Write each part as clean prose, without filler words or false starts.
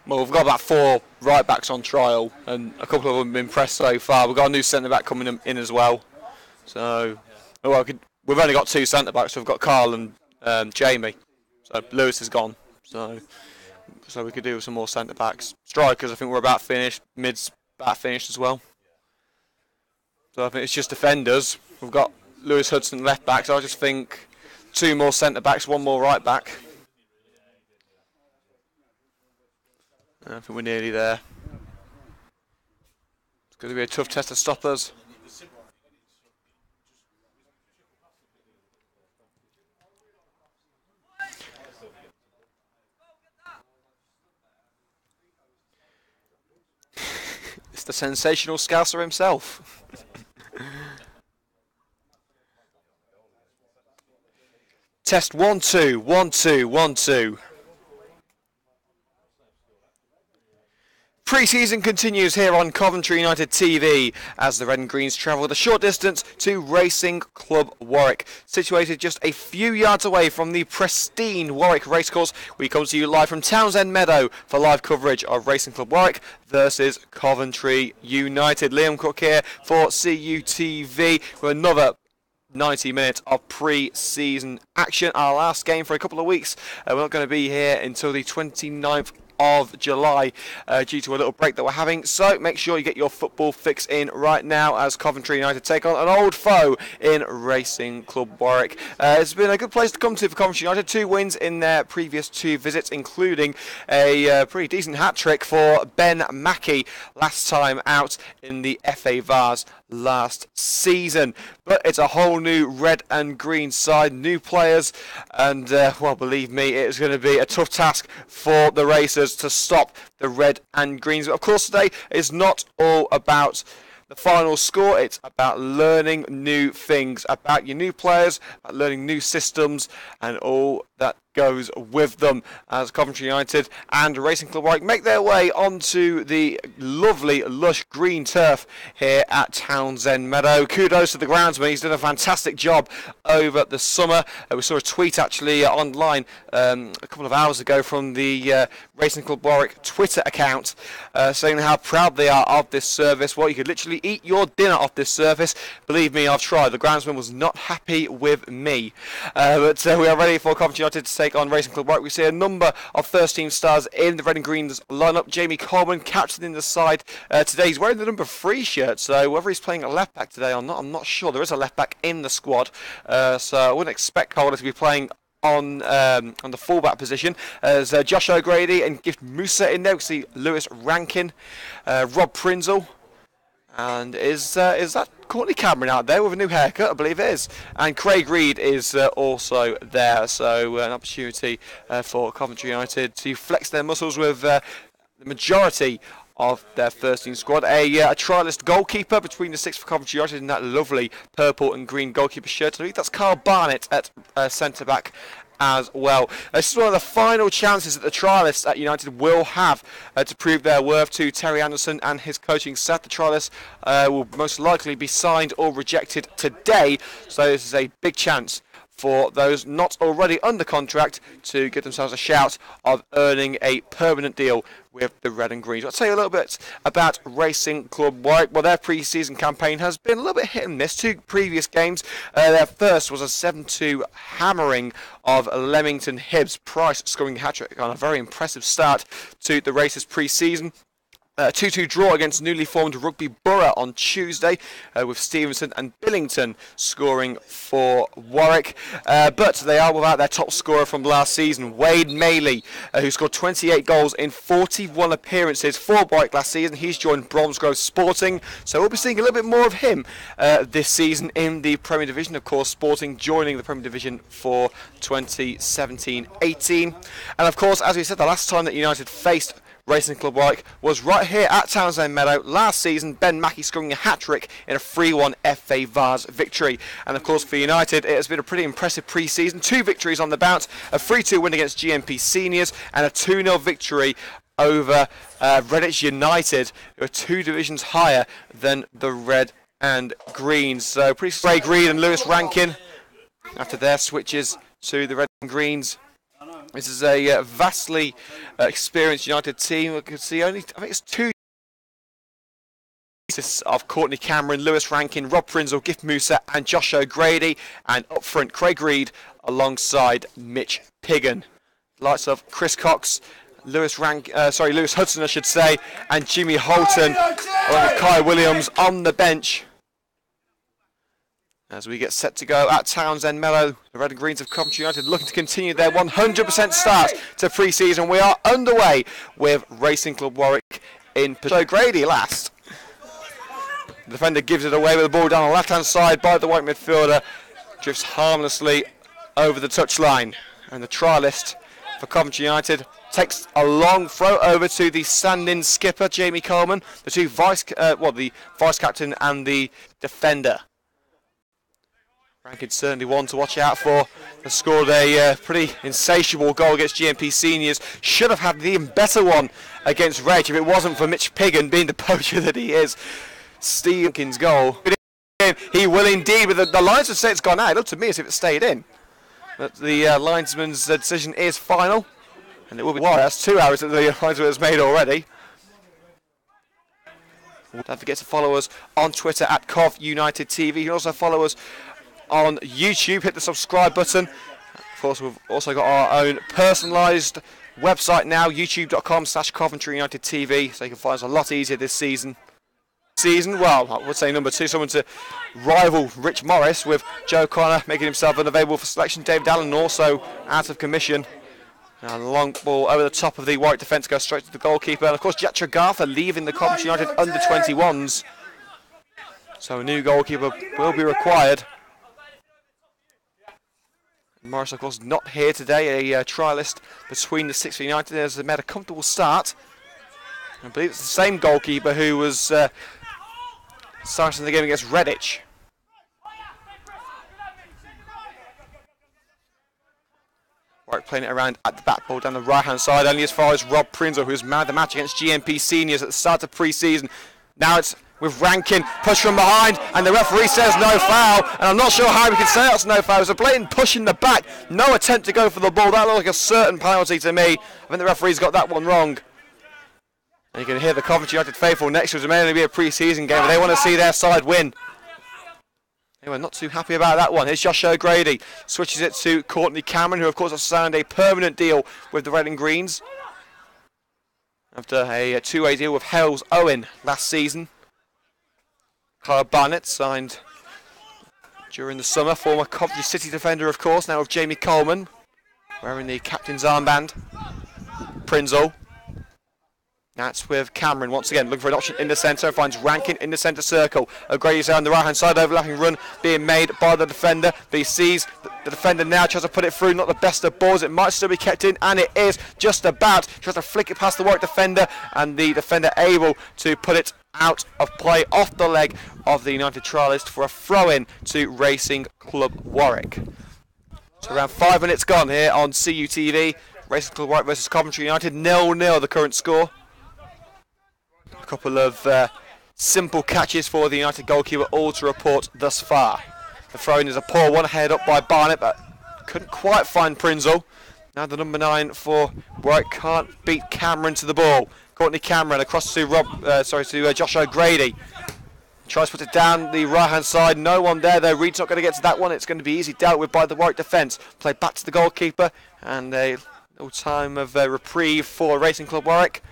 Well, we've got about 4 right backs on trial, and a couple of them have been pressed so far. We've got a new centre back coming in as well. So, we've only got 2 centre backs. So we've got Carl and Jamie. So Lewis is gone. So we could do with some more centre backs. Strikers, I think we're about finished. Mids about finished as well. So I think it's just defenders. We've got Lewis Hudson left back. So I just think 2 more centre backs, 1 more right back. I think we're nearly there. It's going to be a tough test to stop us. It's the sensational Scouser himself. Test 1 2 1 2 1 2. Pre-season continues here on Coventry United TV as the Red and Greens travel the short distance to Racing Club Warwick. Situated just a few yards away from the pristine Warwick racecourse, we come to you live from Townsend Meadow for live coverage of Racing Club Warwick versus Coventry United. Liam Cook here for CUTV with another 90 minutes of pre-season action. Our last game for a couple of weeks. We're not going to be here until the 29th of July due to a little break that we're having, so make sure you get your football fix in right now as Coventry United take on an old foe in Racing Club Warwick. It's been a good place to come to for Coventry United. 2 wins in their previous 2 visits, including a pretty decent hat-trick for Ben Mackey last time out in the FA Vars last season. But it's a whole new red and green side, new players, and well, believe me, it's going to be a tough task for the Racers to stop the red and greens. But of course, today is not all about the final score. It's about learning new things, about your new players, about learning new systems, and all that goes with them as Coventry United and Racing Club Warwick make their way onto the lovely lush green turf here at Townsend Meadow. Kudos to the groundsman, he's done a fantastic job over the summer. We saw a tweet actually online a couple of hours ago from the Racing Club Warwick Twitter account saying how proud they are of this service. Well, you could literally eat your dinner off this service. Believe me, I've tried. The groundsman was not happy with me. But we are ready for Coventry United to take on Racing Club Warwick. We see a number of first-team stars in the Red and Greens lineup. Jamie Coleman captaining the side today. He's wearing the number 3 shirt, so whether he's playing a left-back today or not, I'm not sure. There is a left-back in the squad, so I wouldn't expect Coleman to be playing on the fullback position. There's Josh O'Grady and Gift Musa in there. We see Lewis Rankin, Rob Prinzel, and is that Courtney Cameron out there with a new haircut? I believe it is. And Craig Reed is also there, so an opportunity for Coventry United to flex their muscles with the majority of their first team squad. A trialist goalkeeper between the 6 for Coventry United in that lovely purple and green goalkeeper shirt. I believe that's Carl Barnett at centre back as well. This is one of the final chances that the trialists at United will have to prove their worth to Terry Anderson and his coaching staff. The trialists will most likely be signed or rejected today, so this is a big chance for those not already under contract to give themselves a shout of earning a permanent deal with the Red and Greens. I'll tell you a little bit about Racing Club Warwick. Well, their pre-season campaign has been a little bit hit and miss. 2 previous games. Their first was a 7-2 hammering of Leamington Hibs. Price scoring a hat-trick on a very impressive start to the Racers pre-season. 2-2 draw against newly formed Rugby Borough on Tuesday, with Stevenson and Billington scoring for Warwick. But they are without their top scorer from last season, Wade Maley, who scored 28 goals in 41 appearances for Warwick last season. He's joined Bromsgrove Sporting, so we'll be seeing a little bit more of him this season in the Premier Division. Of course, Sporting joining the Premier Division for 2017-18. And of course, as we said, the last time that United faced Racing Club Warwick was right here at Townsend Meadow last season. Ben Mackey scoring a hat-trick in a 3-1 FA Vars victory. And of course for United, it has been a pretty impressive pre-season. 2 victories on the bounce, a 3-2 win against GMP Seniors and a 2-0 victory over Redditch United, who are 2 divisions higher than the Red and Greens. So pretty Craig Reed and Lewis Rankin after their switches to the Red and Greens. This is a vastly experienced United team. We can see only, I think it's 2 of Courtney Cameron, Lewis Rankin, Rob Prinzel, Gift Musa and Josh O'Grady, and up front Craig Reed alongside Mitch Piggin. Likes of Chris Cox, Lewis Hudson I should say, and Jimmy Holton along with Kai Williams on the bench. As we get set to go at Townsend Meadow, the Red and Greens of Coventry United looking to continue their 100% start to pre-season. We are underway with Racing Club Warwick in O'Grady last. The defender gives it away with the ball down the left-hand side by the Warwick midfielder. Drifts harmlessly over the touchline. And the trialist for Coventry United takes a long throw over to the stand-in skipper, Jamie Coleman, the vice captain and the defender. Rankin certainly one to watch out for. They scored a pretty insatiable goal against GMP Seniors. Should have had an even better one against Reg if it wasn't for Mitch Piggin being the poacher that he is. Steve Rankin's goal. He will indeed, but the linesman say it's gone out. It looked to me as if it stayed in. But the linesman's decision is final. And it will be, that's 2 hours that the linesman has made already. Don't forget to follow us on Twitter at CovUnitedTV. You can also follow us on YouTube. Hit the subscribe button. Of course, we've also got our own personalised website now, youtube.com/CoventryUnitedTV, so you can find us a lot easier this season. Well, I would say number 2, someone to rival Rich Morris, with Joe Connor making himself unavailable for selection. David Allen also out of commission. And a long ball over the top of the Warwick defence goes straight to the goalkeeper. And of course, Jatra Gartha leaving the Coventry United under-21s. So a new goalkeeper will be required. Morris, of course, not here today. A trialist between the 6 for United has made a comfortable start. I believe it's the same goalkeeper who was starting the game against Redditch. Right, playing it around at the back, ball down the right-hand side, only as far as Rob Prinzel, who's man of the match against GMP Seniors at the start of pre-season. Now it's with Rankin, push from behind, and the referee says no foul, and I'm not sure how we can say that's no foul. It was a blatant push in the back, no attempt to go for the ball. That looked like a certain penalty to me. I think the referee's got that one wrong. And you can hear the Coventry United faithful next to us. It may only be a pre-season game, but they want to see their side win. Anyway, not too happy about that one. Here's Josh O'Grady. Switches it to Courtney Cameron, who of course has signed a permanent deal with the Red and Greens after a two-way deal with Hales Owen last season. Kyle Barnett signed during the summer. Former Coventry City defender, of course, now with Jamie Coleman, wearing the captain's armband. Prinzel. That's with Cameron once again, looking for an option in the centre, finds Rankin in the centre circle. O'Grady's on the right hand side, overlapping run being made by the defender. But he sees the defender now, tries to put it through, not the best of balls, it might still be kept in, and it is just about. Tries to flick it past the Warwick defender, and the defender able to put it out of play off the leg of the United trialist for a throw-in to Racing Club Warwick. So around 5 minutes gone here on CUTV. Racing Club Warwick versus Coventry United, 0-0 the current score. A couple of simple catches for the United goalkeeper, all to report thus far. The throw-in is a poor one, headed up by Barnett, but couldn't quite find Prinzel. Now the number 9 for Warwick can't beat Cameron to the ball. Courtney Cameron across to Josh O'Grady. Tries to put it down the right-hand side. No one there though. Reed's not going to get to that one. It's going to be easy dealt with by the Warwick defence. Played back to the goalkeeper, and a little time of reprieve for Racing Club Warwick.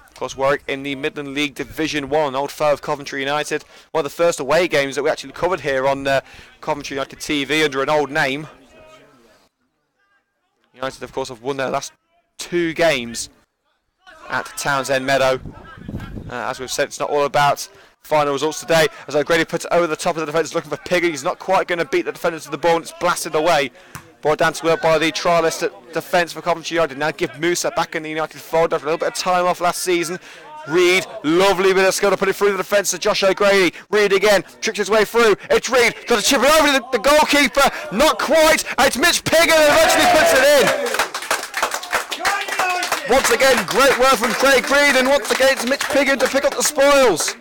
Of course, Warwick in the Midland League Division 1, old foe of Coventry United. One of the first away games that we actually covered here on Coventry United TV under an old name. United, of course, have won their last 2 games at Townsend Meadow. As we've said, it's not all about final results today. As O'Grady puts it over the top of the defence, looking for Piggin. He's not quite going to beat the defender to the ball, and it's blasted away. Brought down to work by the trialist at defence for Coventry United. Now give Musa back in the United fold after a little bit of time off last season. Reed, lovely bit of skill to put it through the defence to Josh O'Grady. Reed again, tricks his way through. It's Reed, got to chip it over to the goalkeeper. Not quite. It's Mitch Piggin who eventually puts it in. Once again, great work from Craig Reed, and once again it's Mitch Piggin to pick up the spoils.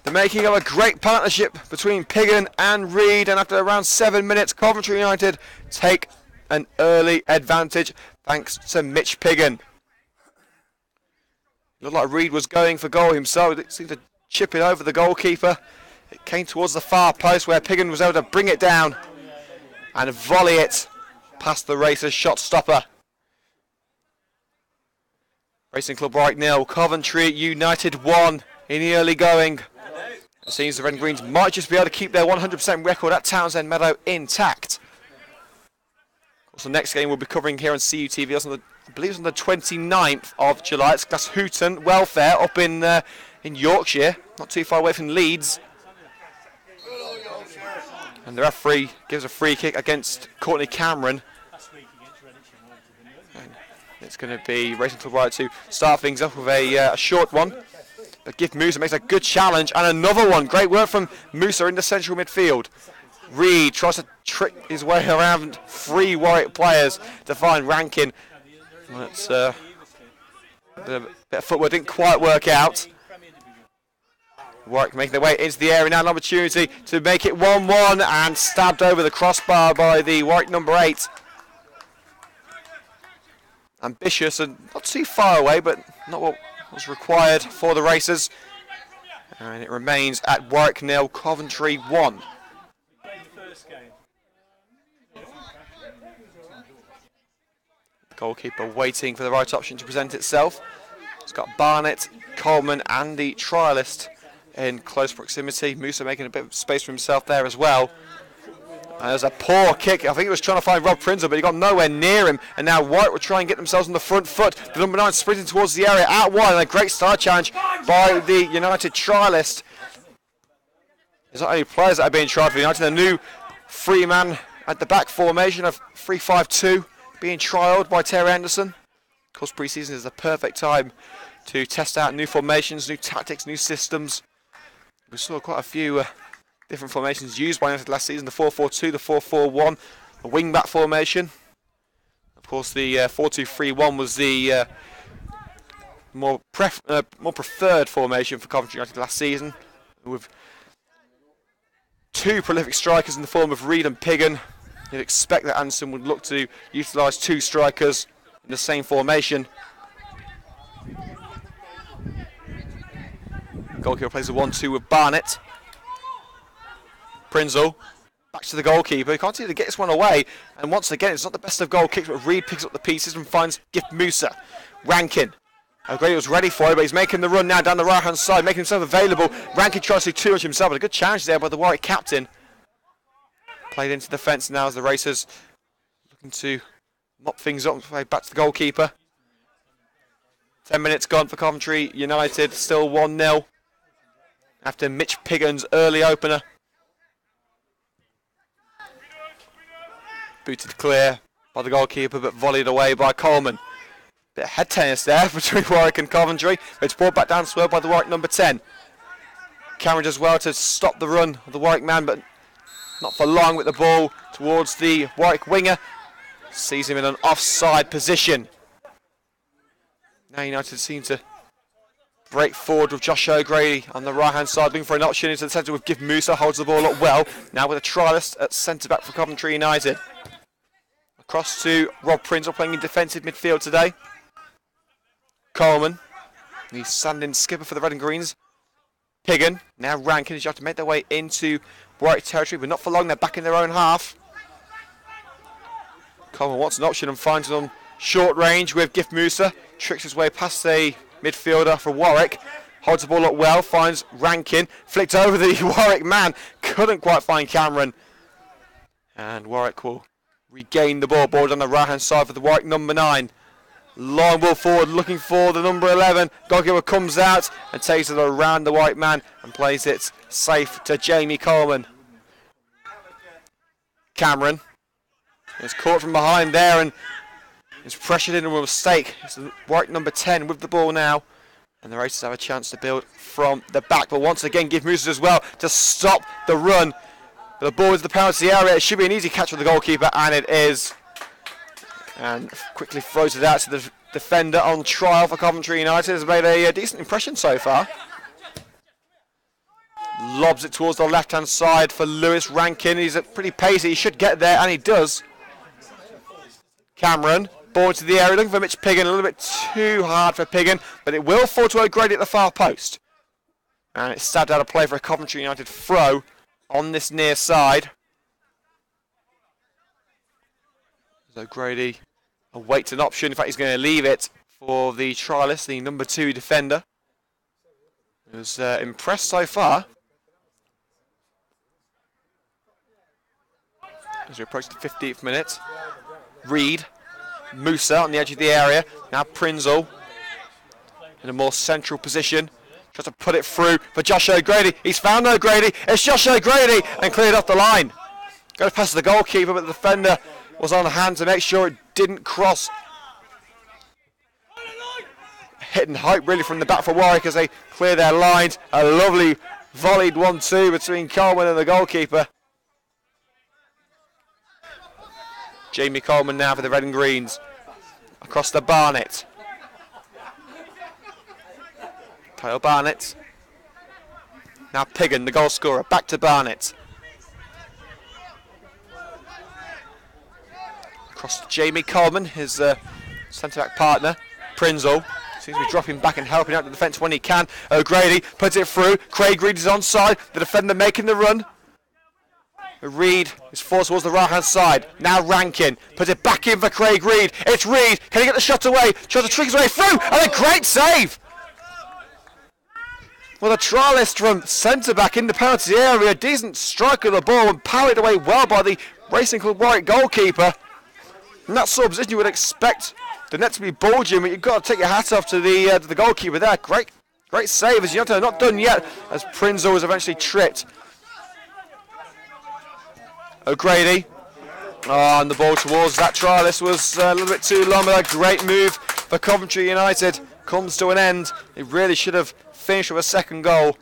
The making of a great partnership between Piggin and Reed, and after around 7 minutes, Coventry United take an early advantage thanks to Mitch Piggin. Looked like Reed was going for goal himself. It seemed to chip it over the goalkeeper. It came towards the far post where Piggin was able to bring it down and volley it past the Racers' shot stopper. Racing Club Warwick 0, Coventry United 1 in the early going. It seems the Red and Greens might just be able to keep their 100% record at Townsend Meadow intact. Of course, the next game we'll be covering here on CUTV, I believe it's on the 29th of July. It's Glashuton Welfare up in Yorkshire, not too far away from Leeds. And the referee gives a free kick against Courtney Cameron. And it's going to be Racing Club Warwick to start things off with a short one. But Gift Musa makes a good challenge, and another one. Great work from Musa in the central midfield. Reed tries to trick his way around 3 Warwick players to find Rankin. But a bit of footwork didn't quite work out. Warwick making their way into the area now, an opportunity to make it 1-1, and stabbed over the crossbar by the Warwick number 8. Ambitious and not too far away, but not what was required for the Racers. And it remains at Warwick 0, Coventry 1. Goalkeeper waiting for the right option to present itself. It's got Barnett, Coleman and the trialist in close proximity. Musa making a bit of space for himself there as well. And there's a poor kick. I think he was trying to find Rob Prinzel, but he got nowhere near him. And now White will try and get themselves on the front foot. The number 9 sprinting towards the area out wide, and a great star challenge by the United trialist. There's not only players that are being tried for United, a new 3-man at the back formation of 3-5-2 being trialled by Terry Anderson. Of course, pre-season is the perfect time to test out new formations, new tactics, new systems. We saw quite a few different formations used by United last season, the 4-4-2, the 4-4-1, the wing-back formation. Of course, the 4-2-3-1 was the more preferred formation for Coventry United last season, with 2 prolific strikers in the form of Reed and Piggin. You'd expect that Anderson would look to utilise 2 strikers in the same formation. Goalkeeper plays a 1-2 with Barnett. Prinzel back to the goalkeeper. He can't seem to get this one away. And once again, it's not the best of goal kicks, but Reed picks up the pieces and finds Gift Musa. Rankin. O'Grady was ready for it, but he's making the run now down the right-hand side, making himself available. Rankin tries to do too much himself, but a good challenge there by the Warwick captain. Played into the fence now as the Racers looking to mop things up and play back to the goalkeeper. 10 minutes gone for Coventry United, still 1-0 after Mitch Piggin's early opener. Booted clear by the goalkeeper, but volleyed away by Coleman. Bit of head tennis there between Warwick and Coventry. It's brought back down slow by the Warwick number 10. Cameron does well to stop the run of the Warwick man, but not for long with the ball towards the Warwick winger. Sees him in an offside position. Now United seem to break forward with Josh O'Grady on the right-hand side, looking for an option into the centre with Gift Musa, holds the ball up well. Now with a trialist at centre-back for Coventry United. Across to Rob Prinzel, playing in defensive midfield today. Coleman, the standing skipper for the Red and Greens. Piggin, now Rankin, as you have to make their way into Warwick territory, but not for long, they're back in their own half. Coleman wants an option and finds it on short range with Gift Musa. Tricks his way past a midfielder for Warwick. Holds the ball up well, finds Rankin. Flicked over the Warwick man. Couldn't quite find Cameron. And Warwick will regain the ball. Ball down the right-hand side for the Warwick number 9. Long ball forward, looking for the number 11. Goalkeeper comes out and takes it around the Warwick man and plays it safe to Jamie Coleman. Cameron is caught from behind there and is pressured into a mistake. It's the Warwick number 10 with the ball now. And the Racers have a chance to build from the back. But once again, give Musa as well to stop the run. But the ball is the penalty area. It should be an easy catch for the goalkeeper, and it is. And quickly throws it out to the defender on trial for Coventry United. Has made a decent impression so far. Lobs it towards the left-hand side for Lewis Rankin. He's pretty pacey. He should get there, and he does. Cameron, ball to the area, looking for Mitch Piggin, a little bit too hard for Piggin, but it will fall to O'Grady at the far post. And it's stabbed out of play for a Coventry United throw on this near side. As O'Grady awaits an option. In fact, he's going to leave it for the trialist, the number 2 defender. He was impressed so far. As we approach the 15th minute. Reed, Musa on the edge of the area. Now Prinzel in a more central position. Tries to put it through for Josh O'Grady. He's found O'Grady. It's Josh O'Grady and cleared off the line. Goes past the goalkeeper, but the defender was on hand to make sure it didn't cross. Hitting height really from the back for Warwick as they clear their lines. A lovely volleyed 1-2 between Coleman and the goalkeeper. Jamie Coleman now for the red and greens. Across to Barnett. Kyle Barnett. Now Piggin, the goal scorer. Back to Barnett. Across to Jamie Coleman, his centre-back partner. Prinzel seems to be dropping back and helping out the defence when he can. O'Grady puts it through. Craig Reed is onside. The defender making the run. Reed is forced towards the right-hand side. Now Rankin puts it back in for Craig Reed. It's Reed. Can he get the shot away? Tries to trick his way through. And a great save. Well, the trialist from centre-back in the penalty area. Decent strike of the ball and parried away well by the Racing Club Warwick goalkeeper. In that sort of position, you would expect the net to be bulging, but you've got to take your hat off to the goalkeeper there. Great save as United are not done yet, as Prinzel was eventually tripped. O'Grady, and the ball towards that trialist was a little bit too long, but a great move for Coventry United. Comes to an end. He really should have finished with a second goal.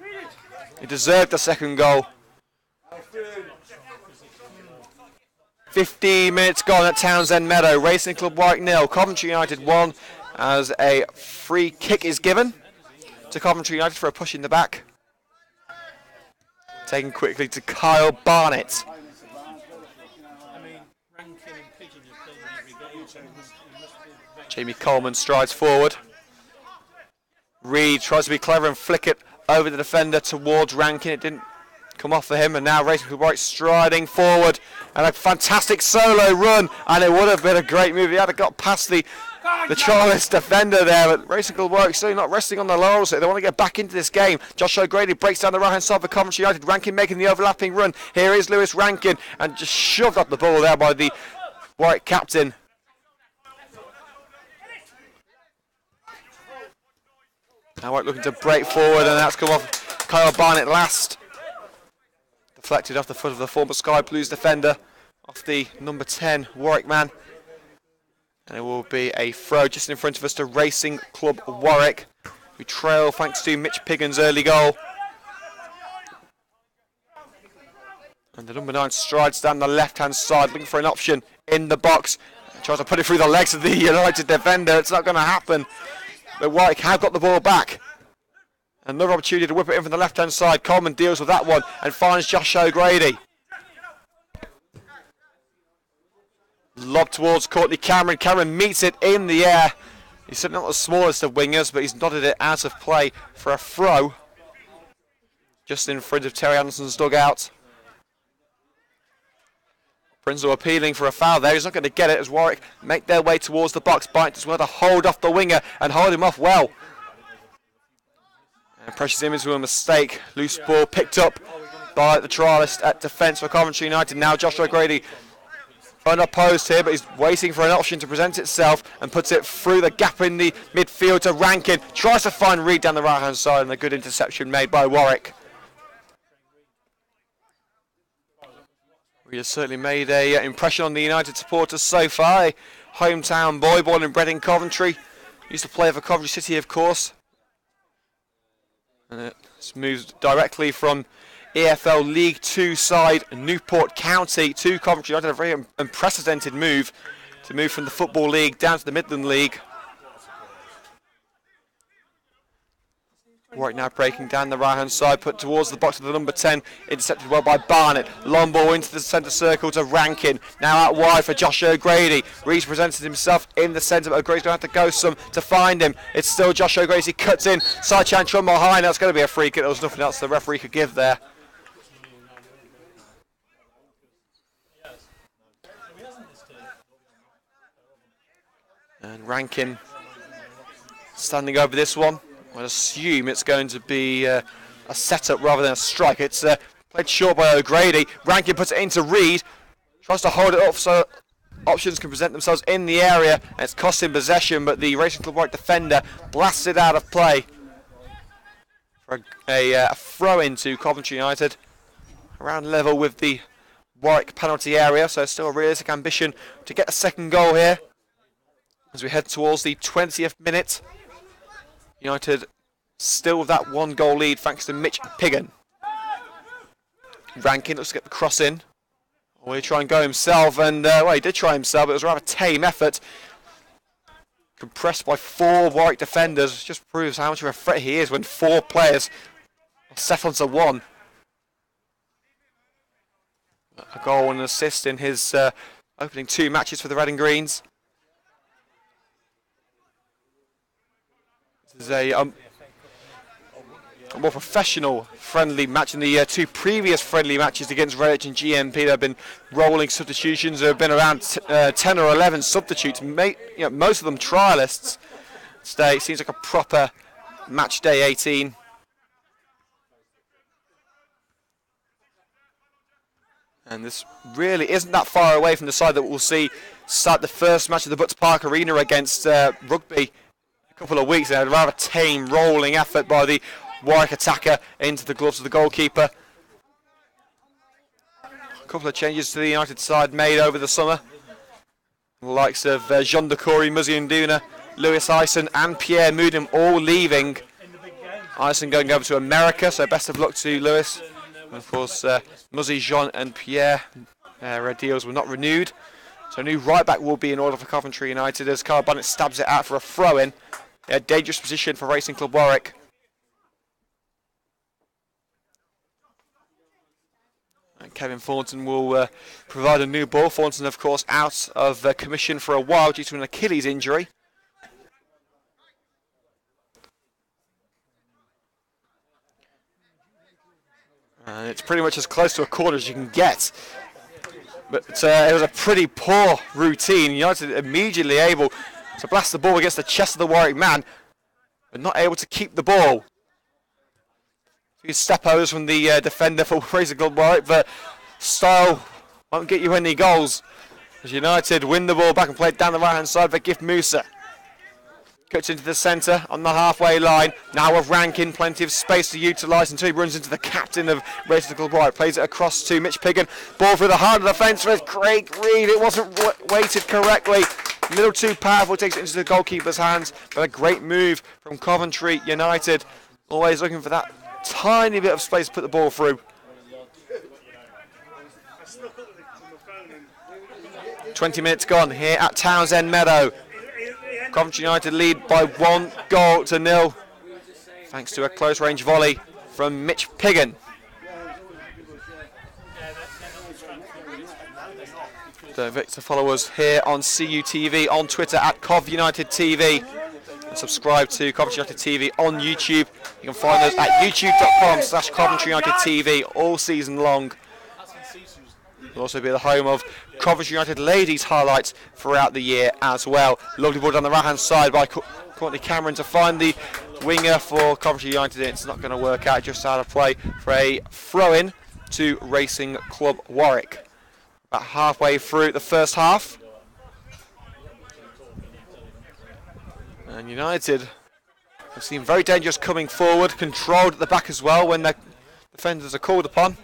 He deserved a second goal. 15 minutes gone at Townsend Meadow. Racing Club Warwick 0, Coventry United 1, as a free kick is given to Coventry United for a push in the back. Taken quickly to Kyle Barnett. Jamie Coleman strides forward. Reed tries to be clever and flick it over the defender towards Rankin. It didn't come off for him, and now Racing Club Warwick striding forward, and a fantastic solo run, and it would have been a great move. He had got past the trialist defender there, but Racing Club Warwick still not resting on the laurels. They want to get back into this game. Josh O'Grady breaks down the right hand side for Coventry United. Rankin making the overlapping run. Here is Lewis Rankin, and just shoved up the ball there by the Warwick captain. Now Warwick looking to break forward, and that's come off Kyle Barnett last. Deflected off the foot of the former Sky Blues defender, off the number 10 Warwick man. And it will be a throw just in front of us to Racing Club Warwick, who trail thanks to Mitch Piggin's early goal. And the number 9 strides down the left-hand side, looking for an option in the box. Tries to put it through the legs of the United defender. It's not going to happen. But Warwick have got the ball back. Another opportunity to whip it in from the left-hand side. Coleman deals with that one and finds Josh O'Grady. Lob towards Courtney Cameron. Cameron meets it in the air. He's certainly not the smallest of wingers, but he's nodded it out of play for a throw. Just in front of Terry Anderson's dugout. Prinzel appealing for a foul there. He's not going to get it as Warwick make their way towards the box. Byte as well to hold off the winger and hold him off well. And pressures him into a mistake. Loose ball picked up by the trialist at defence for Coventry United. Now Josh O'Grady unopposed here, but he's waiting for an option to present itself and puts it through the gap in the midfield to Rankin. Tries to find Reed down the right hand side, and a good interception made by Warwick. He has certainly made an impression on the United supporters so far. A hometown boy, born and bred in Coventry. Used to play for Coventry City, of course. And it's moved directly from EFL League 2 side Newport County to Coventry United. A very unprecedented move to move from the Football League down to the Midland League. Right now breaking down the right hand side, put towards the box of the number 10, intercepted well by Barnett. Long ball into the centre circle to Rankin. Now out wide for Josh O'Grady. Reese presented himself in the centre, but O'Grady's going to have to go some to find him. It's still Josh O'Grady. He cuts in. Side chance from behind. That's going to be a free kick. There was nothing else the referee could give there. And Rankin standing over this one. I assume it's going to be a setup rather than a strike. It's played short by O'Grady. Rankin puts it into Reed. Tries to hold it up so options can present themselves in the area. And it's cost him possession, but the Racing Club Warwick defender blasts it out of play. For a throw into Coventry United. Around level with the Warwick penalty area. So still a realistic ambition to get a second goal here. As we head towards the 20th minute. United still with that 1 goal lead thanks to Mitch Piggin. Rankin looks to get the cross in. Or he try and go himself, and well, he did try himself, but it was a rather tame effort. Compressed by 4 Warwick defenders, just proves how much of a threat he is when 4 players are set onto 1. A goal and an assist in his opening 2 matches for the Red and Greens. This is a more professional friendly match in the 2 previous friendly matches against Redditch and GMP. There have been rolling substitutions. There have been around 10 or 11 substitutes, most of them trialists. Today seems like a proper match day 18. And this really isn't that far away from the side that we'll see start the first match of the Butts Park Arena against Rugby a couple of weeks. They had a rather tame rolling effort by the Warwick attacker into the gloves of the goalkeeper. A couple of changes to the United side made over the summer. The likes of Jean de Corey, Muzzy Nduna, Lewis Ison and Pierre Moodham all leaving. Ison going over to America, so best of luck to Lewis. And of course, Muzzy, Jean and Pierre, their deals were not renewed. So a new right back will be in order for Coventry United as Carl Bonnet stabs it out for a throw-in. A dangerous position for Racing Club Warwick. And Kevin Thornton will provide a new ball. Thornton, of course, out of commission for a while due to an Achilles injury. And it's pretty much as close to a corner as you can get. But it was a pretty poor routine. United immediately able to blast the ball against the chest of the Warwick man, but not able to keep the ball. Few step-overs from the defender for Racing Club Warwick, but style won't get you any goals. As United win the ball back and play it down the right-hand side for Gift Musa. Cuts into the centre on the halfway line. Now with Rankin, plenty of space to utilise until he runs into the captain of Racing Club Warwick. Plays it across to Mitch Piggin. Ball through the heart of the fence with Craig Reed. It wasn't weighted correctly. A little too powerful. Takes it into the goalkeeper's hands. But a great move from Coventry United. Always looking for that tiny bit of space to put the ball through. 20 minutes gone here at Townsend Meadow. Coventry United lead by 1 goal to 0, thanks to a close range volley from Mitch Piggin. Don't forget to follow us here on CUTV, on Twitter at CovUnitedTV, and subscribe to Coventry United TV on YouTube. You can find us at youtube.com/Coventry United TV all season long. We'll also be the home of Coventry United ladies highlights throughout the year as well. Lovely ball down the right hand side by Courtney Cameron to find the winger for Coventry United. It's not going to work out, just out of play for a throw-in to Racing Club Warwick. About halfway through the first half. And United have seemed very dangerous coming forward, controlled at the back as well when their defenders are called upon.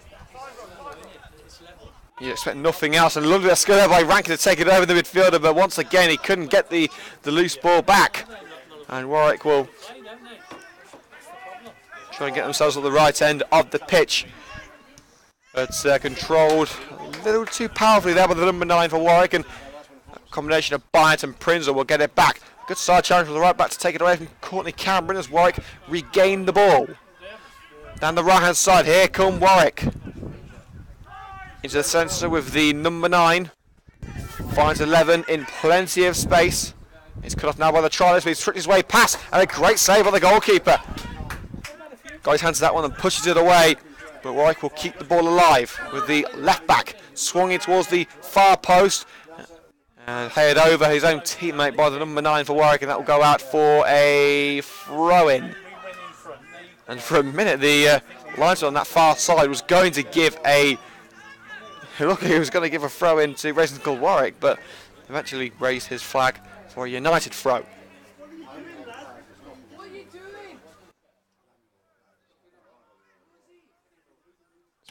You expect nothing else, and lovely skill there by Rankin to take it over the midfielder, but once again he couldn't get the loose ball back. And Warwick will try and get themselves at the right end of the pitch. But controlled a little too powerfully there by the number 9 for Warwick, and a combination of Byatt and Prinzel will get it back. Good side challenge with the right back to take it away from Courtney Cameron as Warwick regain the ball. Down the right hand side, here come Warwick. Into the centre with the number 9. Finds 11 in plenty of space. It's cut off now by the trialist, but he's tricked his way past, and a great save by the goalkeeper. Got his hands to that one and pushes it away, but Warwick will keep the ball alive with the left back swung in towards the far post and headed over his own teammate by the number 9 for Warwick, and that will go out for a throw-in. And for a minute, the linesman on that far side was going to give a throw-in to Racing Club Warwick, but eventually raised his flag for a United throw.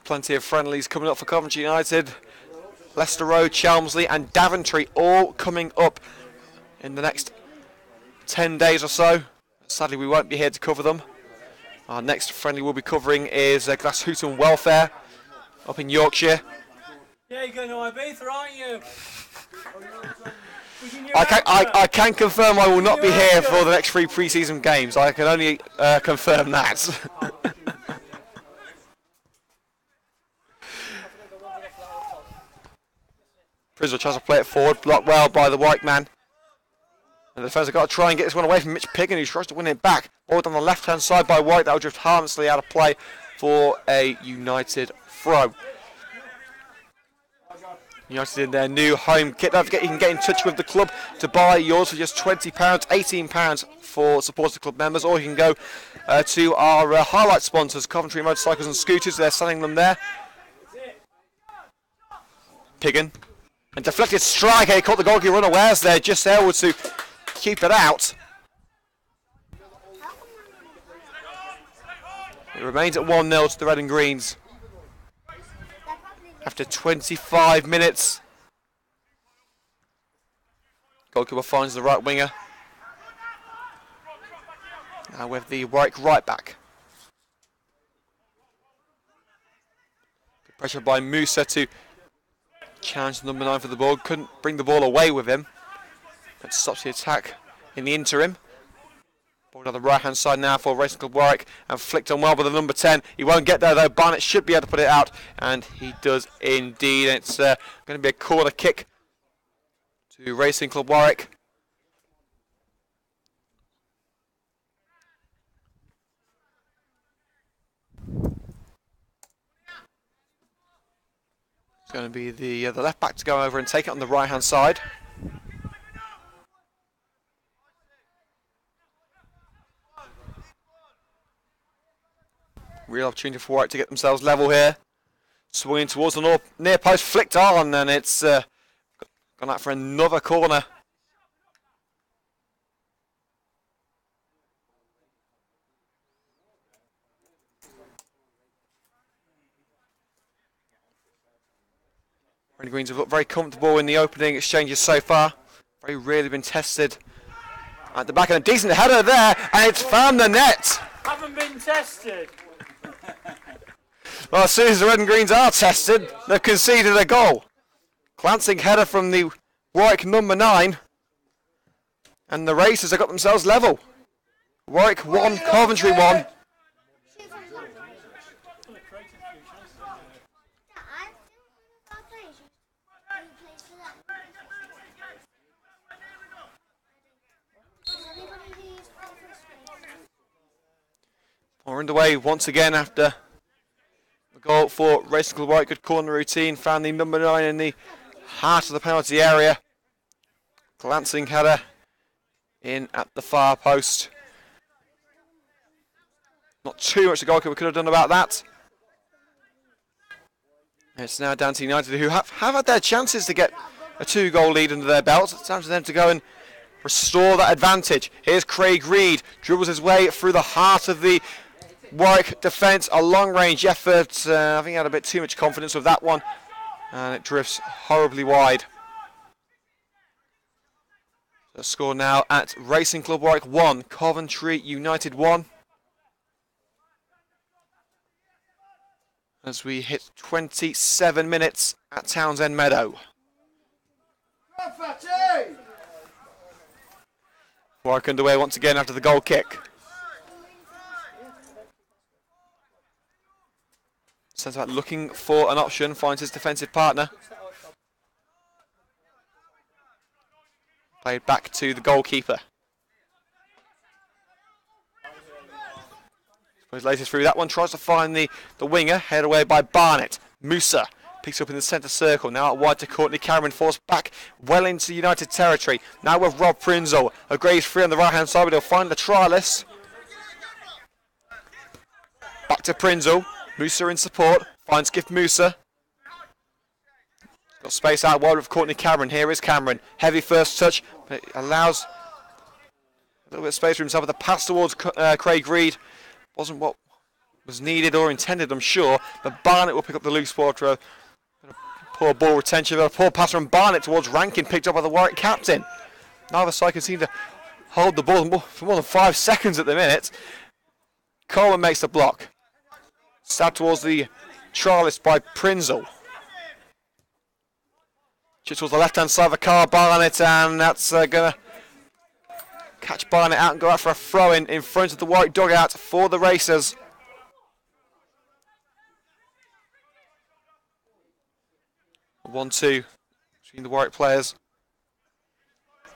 Plenty of friendlies coming up for Coventry United. Leicester Road, Chelmsley and Daventry all coming up in the next 10 days or so. Sadly, we won't be here to cover them. Our next friendly we'll be covering is Glasshooton Welfare up in Yorkshire. Yeah, you're going to Ibiza, aren't you? I can confirm I will not be here for the next 3 pre-season games. I can only confirm that. Frizzle tries to play it forward, blocked well by the white man. And the defence have got to try and get this one away from Mitch Piggin, who tries to win it back. Ball on the left-hand side by White, that will drift harmlessly out of play for a United throw. United in their new home kit. Don't forget you can get in touch with the club to buy yours for just £20, £18 for supporter club members, or you can go to our highlight sponsors, Coventry Motorcycles and Scooters. They're selling them there. Piggin. And deflected strike, he caught the goalkeeper unawares there, just able to keep it out. It remains at 1-0 to the Red and Greens. After 25 minutes. Goalkeeper finds the right winger. Now with the Warwick right back. Good pressure by Musa to challenge the number 9 for the ball. Couldn't bring the ball away with him. That stops the attack in the interim. Ball on the right hand side now for Racing Club Warwick, and flicked on well by the number 10. He won't get there though. Barnett should be able to put it out, and he does indeed. And it's going to be a corner kick to Racing Club Warwick. It's going to be the left back to go over and take it on the right hand side. Real opportunity for Warwick to get themselves level here. Swinging towards the near post, flicked on, and it's gone out for another corner. Red Greens have looked very comfortable in the opening exchanges so far. Very rarely been tested at the back, and a decent header there, and it's found the net. Haven't been tested. Well, as soon as the Red and Greens are tested, they've conceded a goal. Glancing header from the Warwick number 9. And the Racers have got themselves level. Warwick 1, Coventry 1. We're underway once again after the goal for Racing Club Warwick. Good corner routine. Found the number 9 in the heart of the penalty area. Glancing header in at the far post. Not too much the goalkeeper could have done about that. It's now down to United, who have had their chances to get a 2-goal lead under their belts. It's time for them to go and restore that advantage. Here's Craig Reed. Dribbles his way through the heart of the Warwick defence, a long-range effort. I think he had a bit too much confidence with that one, and it drifts horribly wide. The score now at Racing Club Warwick 1, Coventry United 1. As we hit 27 minutes at Townsend Meadow. Warwick underway once again after the goal kick. Centre back looking for an option, finds his defensive partner. Played back to the goalkeeper. His latest through that one, tries to find the winger, headed away by Barnett. Musa picks up in the centre circle, now out wide to Courtney Cameron, forced back well into United territory. Now with Rob Prinzel, a grade free on the right hand side, but he'll find the trialist. Back to Prinzel, Musa in support, finds Gift Musa. Got space out wide with Courtney Cameron, here is Cameron. Heavy first touch, but it allows a little bit of space for himself, but the pass towards Craig Reed wasn't what was needed or intended, I'm sure, but Barnett will pick up the loose ball for a poor ball retention, but a poor pass from Barnett towards Rankin, picked up by the Warwick captain. Neither side can seem to hold the ball for more than 5 seconds at the minute. Coleman makes the block. Stabbed towards the trialist by Prinzel. Just towards the left-hand side of the car, Barnett, and that's going to catch Barnett out and go out for a throw-in in front of the Warwick dugout for the Racers. A 1-2 between the Warwick players.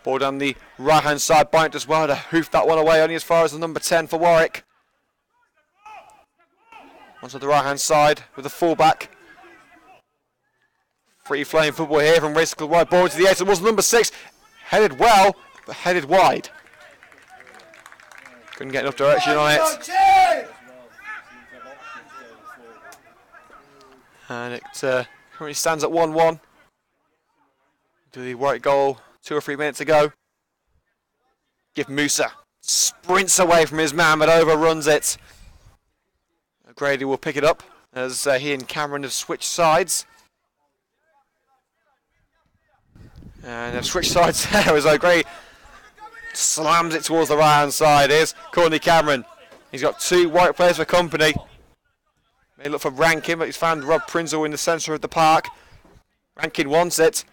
Ball down the right-hand side, Barnett does well to hoof that one away, only as far as the number 10 for Warwick. Onto the right-hand side with the fullback. Free-flowing football here from Racing Club wide, ball to the edge. It was number 6, headed well, but headed wide. Couldn't get enough direction on it. And it currently stands at 1-1. To the Warwick goal, 2 or 3 minutes ago. Give Musa. Sprints away from his man, but overruns it. Grady will pick it up as he and Cameron have switched sides. And they've switched sides there as O'Grady slams it towards the right-hand side. Here's Courtney Cameron. He's got 2 Warwick players for company. May look for Rankin, but he's found Rob Prinzel in the centre of the park. Rankin wants it.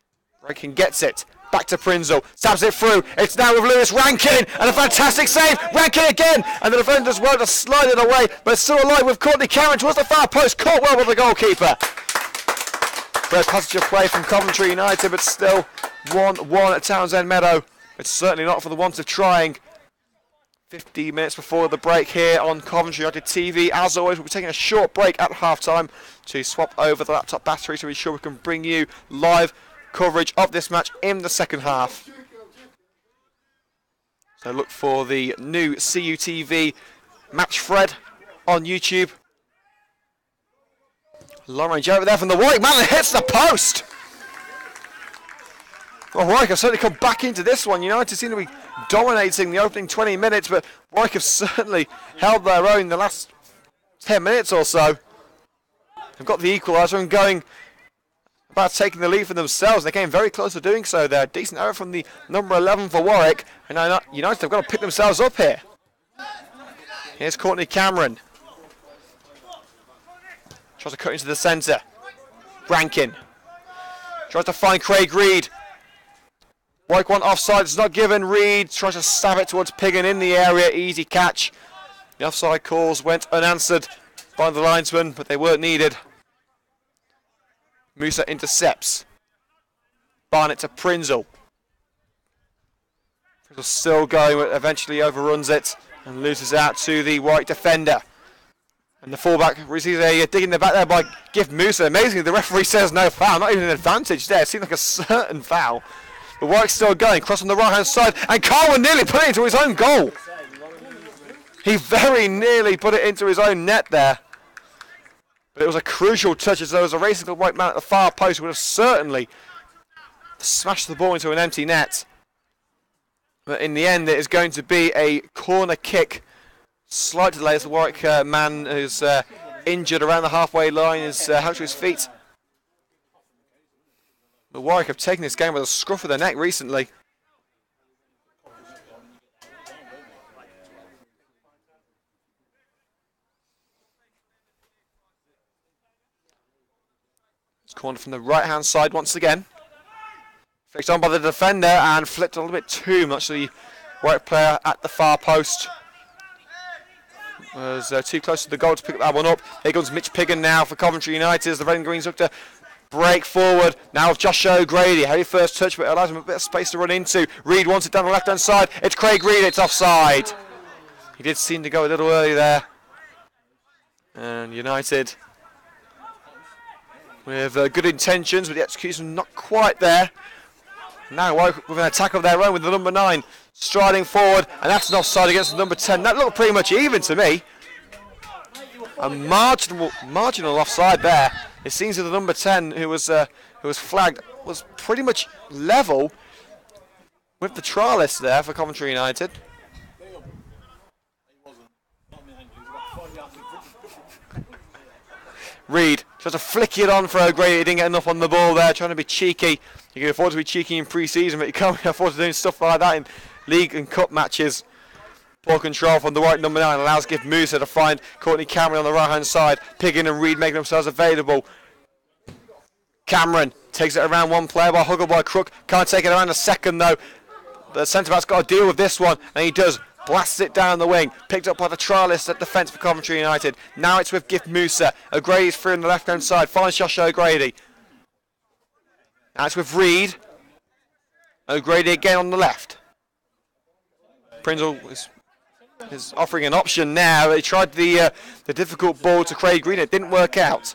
Rankin gets it. Back to Prinzel. Stabs it through. It's now with Lewis Rankin. And a fantastic save. Rankin again. And the defender as well to slide it away. But it's still alive with Courtney Cameron towards the far post. Caught well with the goalkeeper. Great passage of play from Coventry United, but still 1-1 at Townsend Meadow. It's certainly not for the want of trying. 15 minutes before the break here on Coventry United TV. As always, we'll be taking a short break at half-time to swap over the laptop battery to be sure we can bring you live coverage of this match in the second half. So look for the new CUTV match thread on YouTube. Long range over there from the Warwick man, and hits the post! Well, Warwick have certainly come back into this one. United seem to be dominating the opening 20 minutes, but Warwick have certainly held their own the last 10 minutes or so. They've got the equaliser and going about taking the lead for themselves. They came very close to doing so there. Decent error from the number 11 for Warwick. And now United have got to pick themselves up here. Here's Courtney Cameron. Tries to cut into the centre. Rankin. Tries to find Craig Reed. Warwick one offside, it's not given. Reed tries to stab it towards Piggin in the area. Easy catch. The offside calls went unanswered by the linesman, but they weren't needed. Musa intercepts. Barnett to Prinzel. Prinzel still going, but eventually overruns it and loses out to the Warwick defender. And the fullback receives a dig in the back there by Gift Musa. Amazingly, the referee says no foul. Not even an advantage there. It seemed like a certain foul. But Warwick's still going. Cross on the right-hand side. And Carwin nearly put it into his own goal. He very nearly put it into his own net there. But it was a crucial touch, as there was a Racing Club White man at the far post who would have certainly smashed the ball into an empty net. But in the end, it is going to be a corner kick. Slight delay as the Warwick man who's injured around the halfway line is out to his feet. But Warwick have taken this game with a scruff of the neck recently. It's cornered from the right-hand side once again. Flicked on by the defender and flipped a little bit too much. The Warwick player at the far post. Was too close to the goal to pick that one up. Here comes Mitch Piggin now for Coventry United as the Red and Greens look to break forward. Now with Josh O'Grady. Heavy first touch, but it allows him a bit of space to run into. Reid wants it down the left-hand side. It's Craig Reid. It's offside. He did seem to go a little early there. And United with good intentions, but the execution not quite there. Now with an attack of their own with the number 9 striding forward, and that's an offside against the number 10. That looked pretty much even to me. A marginal offside there. It seems that the number 10 who was flagged was pretty much level with the trialist there for Coventry United. Reid tries to flick it on for O'Grady. He didn't get enough on the ball there, trying to be cheeky. You can afford to be cheeky in pre-season, but you can't afford to do stuff like that in league and cup matches. Poor control from the Warwick number 9 allows Gift Musa to find Courtney Cameron on the right-hand side. Piggin and Reid making themselves available. Cameron takes it around one player by Huggle by Crook. Can't take it around a second though. The centre-back's got to deal with this one, and he does. Blasts it down the wing. Picked up by the trialist at defence for Coventry United. Now it's with Gift Musa. O'Grady's free on the left-hand side. Finds Josh O'Grady. Now it's with Reid. O'Grady again on the left. Prinzel is offering an option now. He tried the difficult ball to Craig Green. It didn't work out.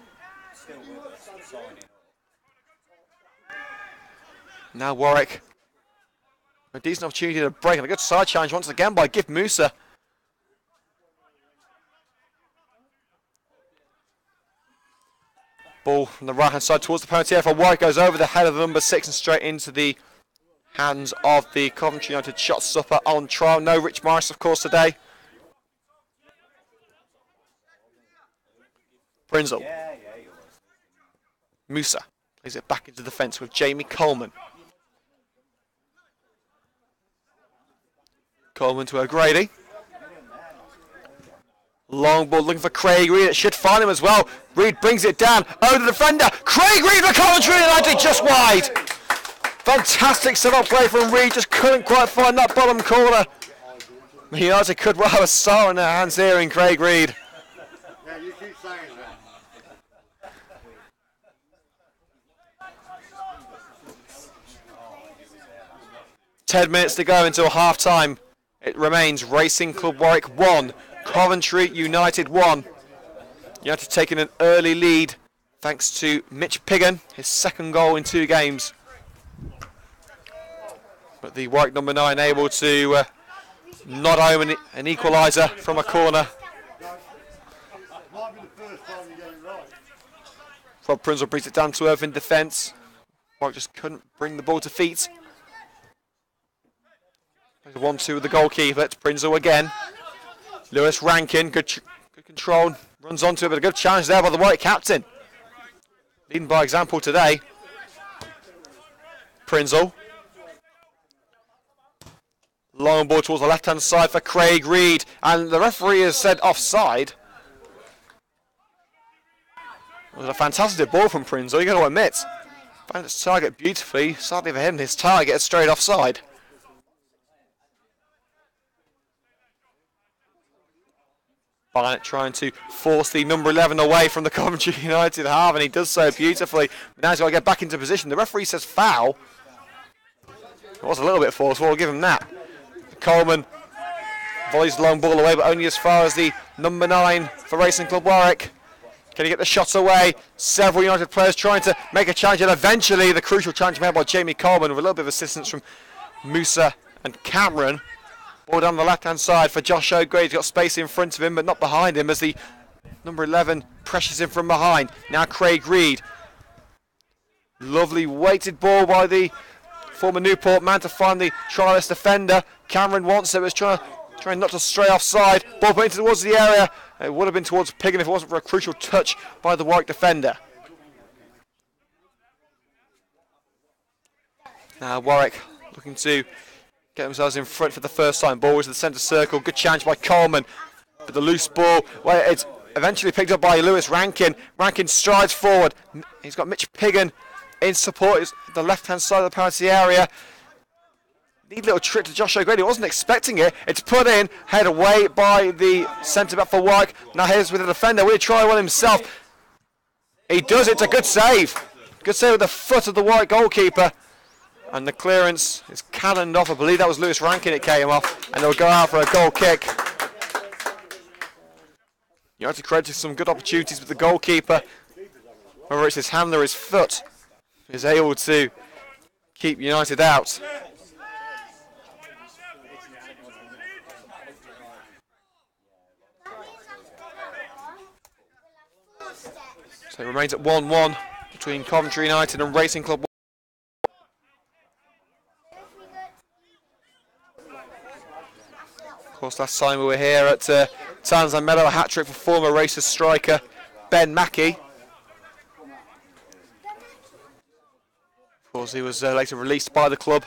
Now Warwick. A decent opportunity to break, and a good side challenge once again by Gift Musa. Ball from the right hand side towards the penalty area for Warwick, goes over the head of the number 6 and straight into the hands of the Coventry United shot stopper on trial. No Rich Morris, of course, today. Prinzel. Musa plays it back into defence with Jamie Coleman. Coleman to O'Grady. Long ball looking for Craig Reid. It should find him as well. Reid brings it down. Oh, the defender. Craig Reid for Coventry United just wide. Fantastic set-up play from Reid. Just couldn't quite find that bottom corner. United could well have a star in their hands here in Craig Reid. Yeah, you keep saying that. 10 minutes to go until half-time. It remains Racing Club Warwick 1, Coventry United 1. United taking an early lead thanks to Mitch Piggin, his second goal in 2 games. But the Warwick number 9 able to nod home an equaliser from a corner. Might be the first time you get it right. Rob Prinzel brings it down to earth in defence. Warwick just couldn't bring the ball to feet. 1-2 with the goalkeeper. It's Prinzel again. Lewis Rankin, good control, runs onto it, but a good challenge there by the Warwick captain. Leading by example today. Prinzel. Long ball towards the left-hand side for Craig Reid, and the referee has said offside. It was a fantastic ball from Prinzel, you got to admit. Found his target beautifully. Sadly for him, his target is straight offside. Barnett trying to force the number 11 away from the Coventry United half, and he does so beautifully. But now he's got to get back into position. The referee says foul. It was a little bit forceful, we'll give him that. Coleman volleys the long ball away, but only as far as the number 9 for Racing Club Warwick. Can he get the shots away? Several United players trying to make a challenge, and eventually the crucial challenge made by Jamie Coleman with a little bit of assistance from Musa and Cameron. Ball down the left-hand side for Josh O'Grady. He's got space in front of him, but not behind him as the number 11 pressures him from behind. Now Craig Reid. Lovely weighted ball by the former Newport man to find the trialist defender. Cameron wants it, was trying not to stray offside. Ball pointed towards the area. It would have been towards Piggin if it wasn't for a crucial touch by the Warwick defender. Now Warwick looking to get themselves in front for the first time. Ball was in the centre circle. Good challenge by Coleman. But the loose ball, well, it's eventually picked up by Lewis Rankin. Rankin strides forward. He's got Mitch Piggin in support. It's the left-hand side of the penalty area. neat little trick to Josh O'Grady. Wasn't expecting it. It's put in, head away by the centre back for Warwick. Now here's with the defender. Will he try one himself? He does. It's a good save. Good save with the foot of the Warwick goalkeeper. And the clearance is cannoned off. I believe that was Lewis Rankin it came off. And they'll go out for a goal kick. United created some good opportunities with the goalkeeper. Whether it's his hand or his foot, is able to keep United out. So it remains at 1-1 between Coventry United and Racing Club. Of course, last time we were here at Townsend Meadow, a hat-trick for former Racers striker Ben Mackey. Of course, he was later released by the club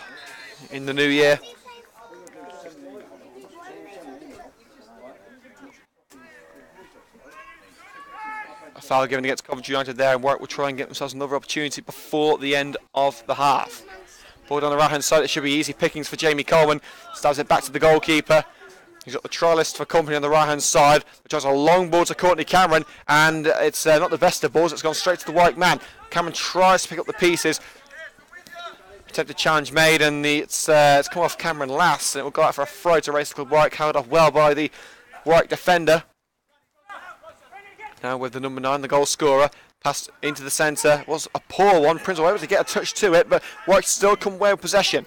in the new year. A foul given against Coventry United there, and Warwick will try and get themselves another opportunity before the end of the half. Ball down the right-hand side, it should be easy pickings for Jamie Coleman. Stabs it back to the goalkeeper. He's got the trialist for company on the right-hand side, which has a long ball to Courtney Cameron, and it's not the best of balls, it's gone straight to the Warwick man. Cameron tries to pick up the pieces. Attempted challenge made, and it's come off Cameron last, and it will go out for a throw to Racing Club Warwick, held off well by the Warwick defender. Now with the number 9, the goal scorer, passed into the centre. Was a poor one. Prince was able to get a touch to it, but Warwick still come away with possession.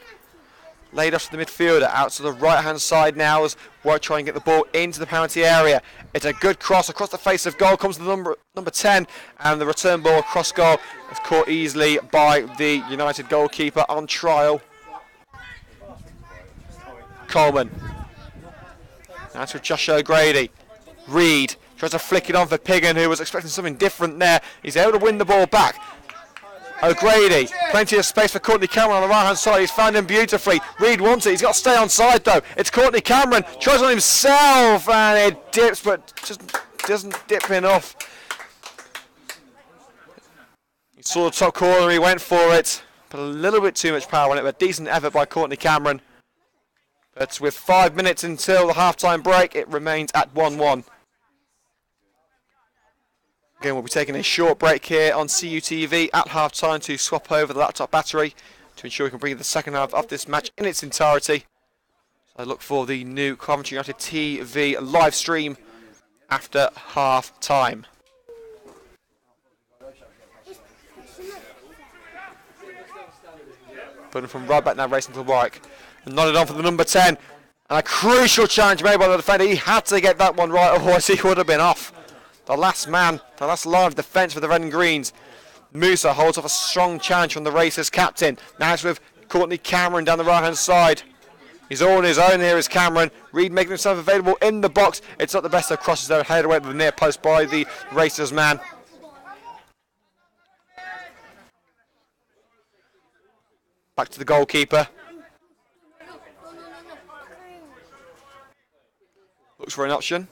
Laid off to the midfielder, out to the right-hand side now as Warwick try and get the ball into the penalty area. It's a good cross across the face of goal, comes to the number 10, and the return ball across goal is caught easily by the United goalkeeper on trial. Coleman. Now to Josh O'Grady. Reed tries to flick it on for Piggin, who was expecting something different there. He's able to win the ball back. O'Grady, plenty of space for Courtney Cameron on the right hand side. He's found him beautifully. Reed wants it. He's got to stay on side though. It's Courtney Cameron, tries on himself, and it dips, but just doesn't dip enough. He saw the top corner, he went for it, but a little bit too much power on it. But a decent effort by Courtney Cameron. But with 5 minutes until the half-time break, it remains at 1-1. Again, we'll be taking a short break here on CUTV at half-time to swap over the laptop battery to ensure we can bring the second half of this match in its entirety. So I look for the new Coventry United TV live stream after half-time. Putting from right back now, Racing Club Warwick. And nodded on for the number 10. And a crucial challenge made by the defender. He had to get that one right, otherwise he would have been off. The last man, the last line of defence for the Red and Greens. Musa holds off a strong challenge from the Racers captain. Now it's with Courtney Cameron down the right-hand side. He's all on his own here is Cameron. Reed making himself available in the box. It's not the best of crosses there, headed away to the near post by the Racers man. Back to the goalkeeper. Looks for an option.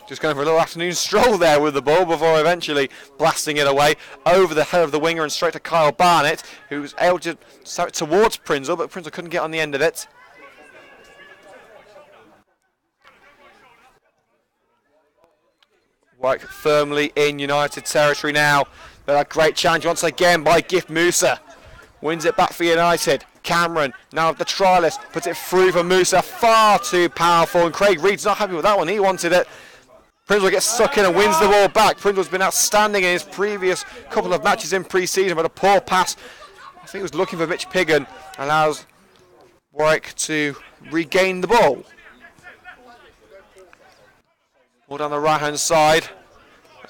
Just going for a little afternoon stroll there with the ball before eventually blasting it away over the head of the winger and straight to Kyle Barnett, who was able to start it towards Prinzel, but Prinzel couldn't get on the end of it. Warwick firmly in United territory now. But a great challenge once again by Gift Musa. Wins it back for United. Cameron, now the trialist, puts it through for Musa. Far too powerful, and Craig Reed's not happy with that one. He wanted it. Prinzel gets stuck in and wins the ball back. Prinzel's been outstanding in his previous couple of matches in pre-season, but a poor pass. I think he was looking for Mitch Piggin. Allows Warwick to regain the ball. All down the right-hand side.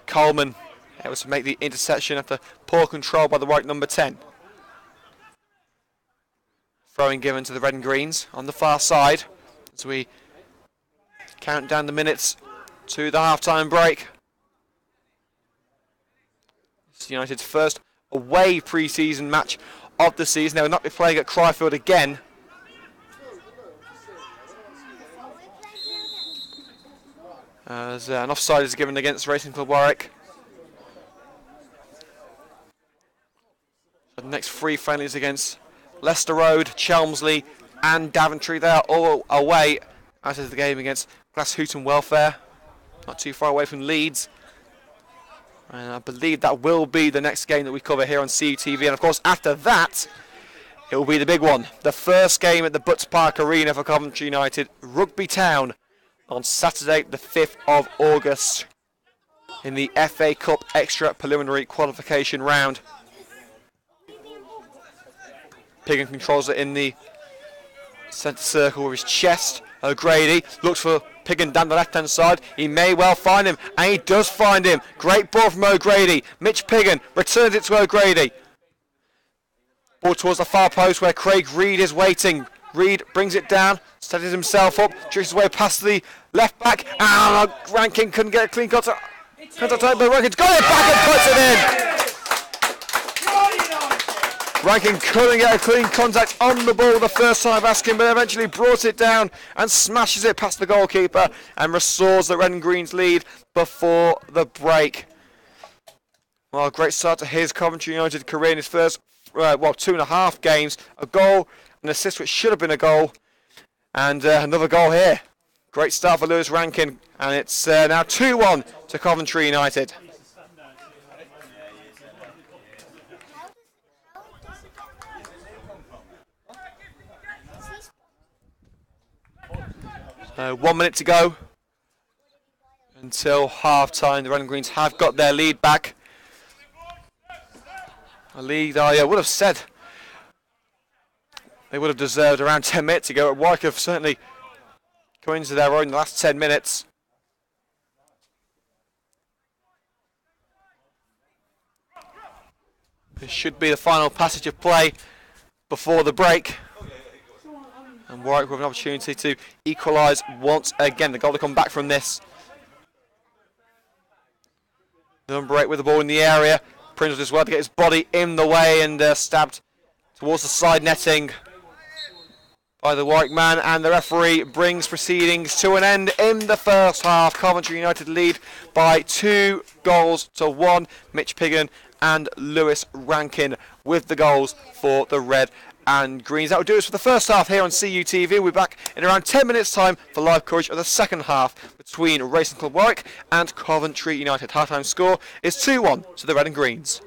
Coleman able to make the interception after poor control by the Warwick number 10. Throwing given to the Red and Greens on the far side as we count down the minutes to the half-time break. It's United's first away pre-season match of the season. They will not be playing at Cryfield again. As an offside is given against Racing Club Warwick. So the next 3 friendlies against Leicester Road, Chelmsley and Daventry. They are all away, as is the game against Glasshooton Welfare, not too far away from Leeds. And I believe that will be the next game that we cover here on CUTV. And of course, after that, it will be the big one. The first game at the Butts Park Arena for Coventry United, Rugby Town, on Saturday the 5th of August in the FA Cup Extra Preliminary Qualification Round. Piggin controls it in the centre circle with his chest. O'Grady looks for Piggin down the left-hand side. He may well find him, and he does find him. Great ball from O'Grady. Mitch Piggin returns it to O'Grady. Ball towards the far post where Craig Reed is waiting. Reed brings it down, steadies himself up, tricks his way past the left back, and Rankin couldn't get a clean contact. But Rankin's got it back and puts it in. Rankin couldn't get a clean contact on the ball the first time asking, but eventually brought it down and smashes it past the goalkeeper and restores the Red and Green's lead before the break. Well, great start to his Coventry United career in his first, 2.5 games. A goal, an assist which should have been a goal, and another goal here. Great start for Lewis Rankin, and it's now 2-1 to Coventry United. 1 minute to go until half-time. The Red and Greens have got their lead back. A lead I would have said they would have deserved around 10 minutes ago. Warwick have certainly come into their own in the last 10 minutes. This should be the final passage of play before the break. And Warwick with an opportunity to equalise once again. The goal to come back from this. Number 8 with the ball in the area. Prince as well to get his body in the way and stabbed towards the side netting by the Warwick man, and the referee brings proceedings to an end in the first half. Coventry United lead by 2-1. Mitch Piggin and Lewis Rankin with the goals for the Red and Greens. That will do us for the first half here on CUTV. We'll be back in around 10 minutes time for live coverage of the second half between Racing Club Warwick and Coventry United. Half-time score is 2-1 to the Red and Greens.